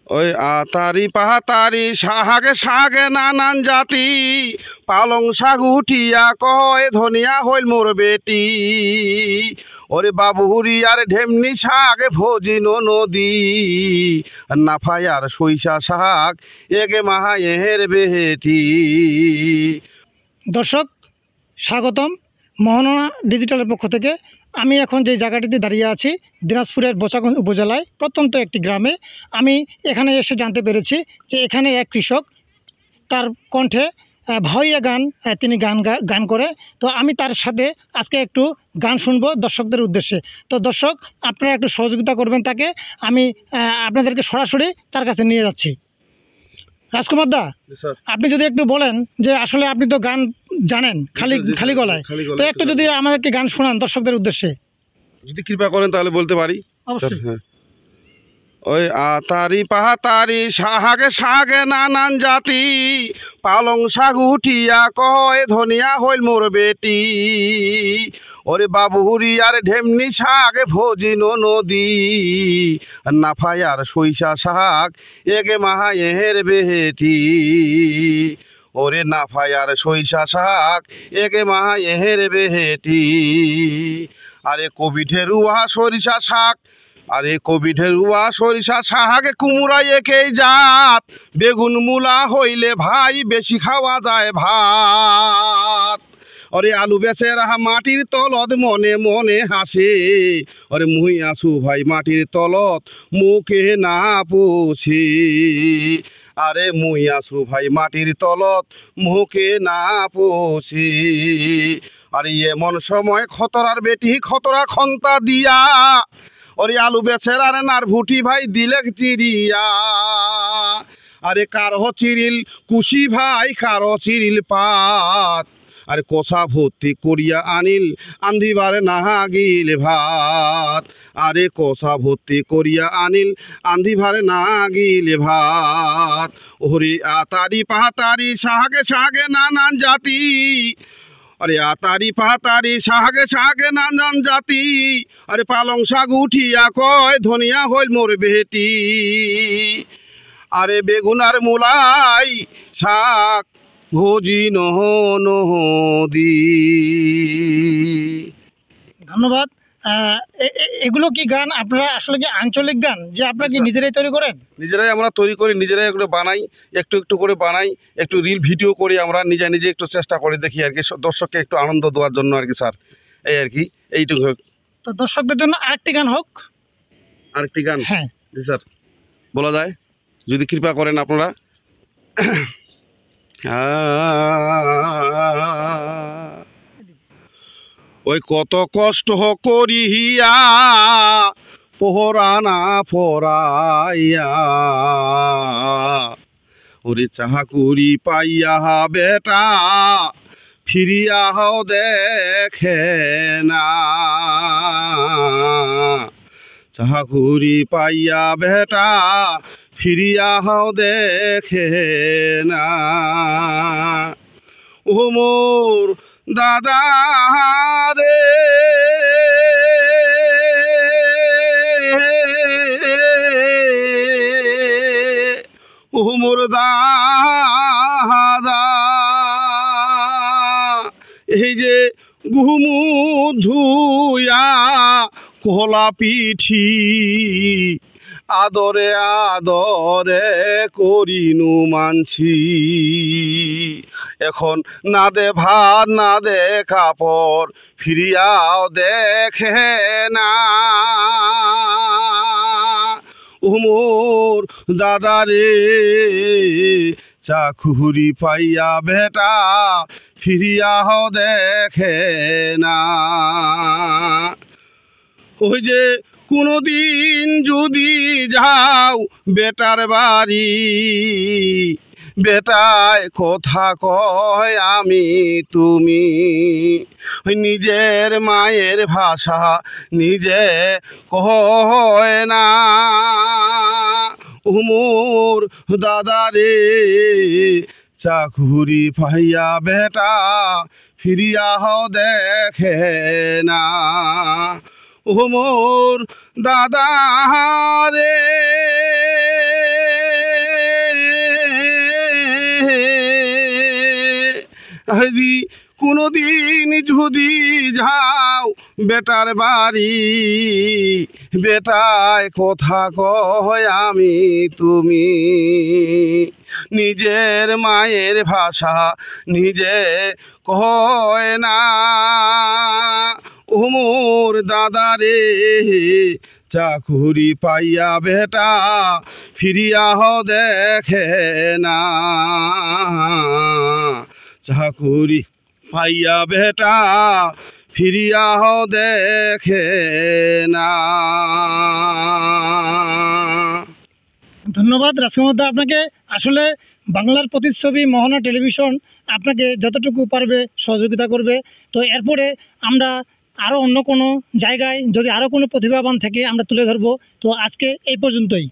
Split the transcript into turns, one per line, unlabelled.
ওই আতারি পাতারি শাকে শাকে নানান জাতি, পালং শাক উঠিয়া কয় ধনিয়া হইল মোর বেটি। ওরে বাবুরি আর ঢেমনি শাক ভোজিন নদী, নাফায় আর সইসা শাক এগে মাহায়ের বেটি।
দর্শক স্বাগতম মোহনা ডিজিটালের পক্ষ থেকে। আমি এখন যে জায়গাটিতে দাঁড়িয়ে আছি দিনাজপুরের বোচাগঞ্জ উপজেলায় প্রত্যন্ত একটি গ্রামে। আমি এখানে এসে জানতে পেরেছি যে এখানে এক কৃষক, তার কণ্ঠে ভাওয়াইয়া গান তিনি গান করে। তো আমি তার সাথে আজকে একটু গান শুনবো দর্শকদের উদ্দেশ্যে। তো দর্শক আপনারা একটু সহযোগিতা করবেন তাকে। আমি আপনাদেরকে সরাসরি তার কাছে নিয়ে যাচ্ছি। রাজকুমার দা, আপনি যদি একটু বলেন যে আসলে আপনি তো গান জানেন খালি গলায়, তো একটু যদি আমাদেরকে গান শোনান দর্শকদের উদ্দেশ্যে,
যদি কৃপা করেন তাহলে বলতে পারি।
অবশ্যই।
হ্যাঁ। ওই আতারি পাতারি শাকে শাকে নানান জাতি, পালং শাক উঠিয়া কয় ধনিয়া হইল মোর বেটি। ওরে বাবুরি আর ঢেমনি শাক ভোজিন নদী, নাফায় আর সইসা শাক এগে মাহায়ের বেটি। ওরে নাফায় আর সইসা শাক এগে মাহায়ের বেটি। আরে কবি ঢেরুয়া সরিষা শাক, আরে কবি ঢেরুয়া সরিষা শাক কুমড়া একেই জাত, বেগুন মূলা হইলে ভাই বেশি খাওয়া যায় ভাত। অরে আলু বেচেরা মাটির তলত মনে মনে হাসে, অরে মুই আছু ভাই মাটির তলত মুখে না পুছি। আরে মুই আছু ভাই মাটির তলত মুখে না পুছি। আর এমন সময় খতরার বেটি খতরা খন্তা দিয়া, ওরে আলু বেচের আর নার ভুটি ভাই দিলে চিরিয়া। আরে কারো চিরিল কুশি ভাই কারো চিরিল পাত, আরে কষা ভর্তি করিয়া আনিল আন্ধিবার না গিল ভাত। আরে কষা ভর্তি করিয়া আনিল আন্ধিবার না গিল ভাত। ওরে আতারি পাতারি শাকে শাকে নানান জাতি, আরে আতারি পাতারি শাকে শাকে নানান জাতি, আরে পালং শাক উঠিয়া কয় ধনিয়া হইল মোর বেটি। আরে বেগুন আর মূলাই শাক ভোজি নদী।
ধন্যবাদ। এগুলো কি গান আপনারা আসলে কি আঞ্চলিক গান, যে আপনারা কি নিজেরাই তৈরি করেন?
নিজেরাই আমরা তৈরি করি, নিজেরাই এগুলো বানাই, একটু একটু করে বানাই, একটু রিল ভিডিও করি, আমরা নিজে নিজে একটু চেষ্টা করে দেখি আর কি, দর্শককে একটু আনন্দ দেওয়ার জন্য আর কি স্যার, এই আর কি, এইটুকু হোক।
তো দর্শকদের জন্য আরেকটি গান হোক।
আরেকটি গান?
হ্যাঁ
জি স্যার, বলা যায় যদি কৃপা করেন আপনারা। ওই কত কষ্ট করিয়া পোহরানা ফরাইয়া, ওরে চাকুরি পাইয়া বেটা ফিরিয়া হও দেখে না। চাকুরি পাইয়া বেটা ফিরিয়া হও দেখে না। ও মোর দাদা রে, ও মোর দাদা, এই যে ঘুমু ধুয়া কলা পিঠি, আদরে আদরে করিনু মানছি। এখন না দে ভাত না দে কাপড় ফিরিয়াও দেখে না। ও মোর দাদা রে, চাকুরি পাইয়া বেটা ফিরিয়াও দেখে না। ওই যে কোনোদিন যদি যাও বেটার বাড়ি, বেটায় কথা কয় আমি তুমি, নিজের মায়ের ভাষা নিজে কয় না। মোর দাদা রে, চাকুরি পাইয়া বেটা ফিরিয়া দেখে না। ও মোর দাদা রে। যদি কোনোদিন যদি যাও বেটার বাড়ি, বেটায় কথা কয় আমি তুমি, নিজের মায়ের ভাষা নিজে কয় না। ওমর দাদারে চাকুরি পাইয়া বেটা ফিরিয়া দেখে না, চাকুরি পাইয়া বেটা ফিরিয়া দেখে না।
ধন্যবাদ রাজকুমার দা আপনাকে। আসলে বাংলার প্রতিচ্ছবি মোহনা টেলিভিশন আপনাকে যতটুকু পারবে সহযোগিতা করবে। তো এরপরে আমরা আরও অন্য কোনো জায়গায় যদি আরও কোনো প্রতিভাবান থেকে আমরা তুলে ধরবো। তো আজকে এই পর্যন্তই।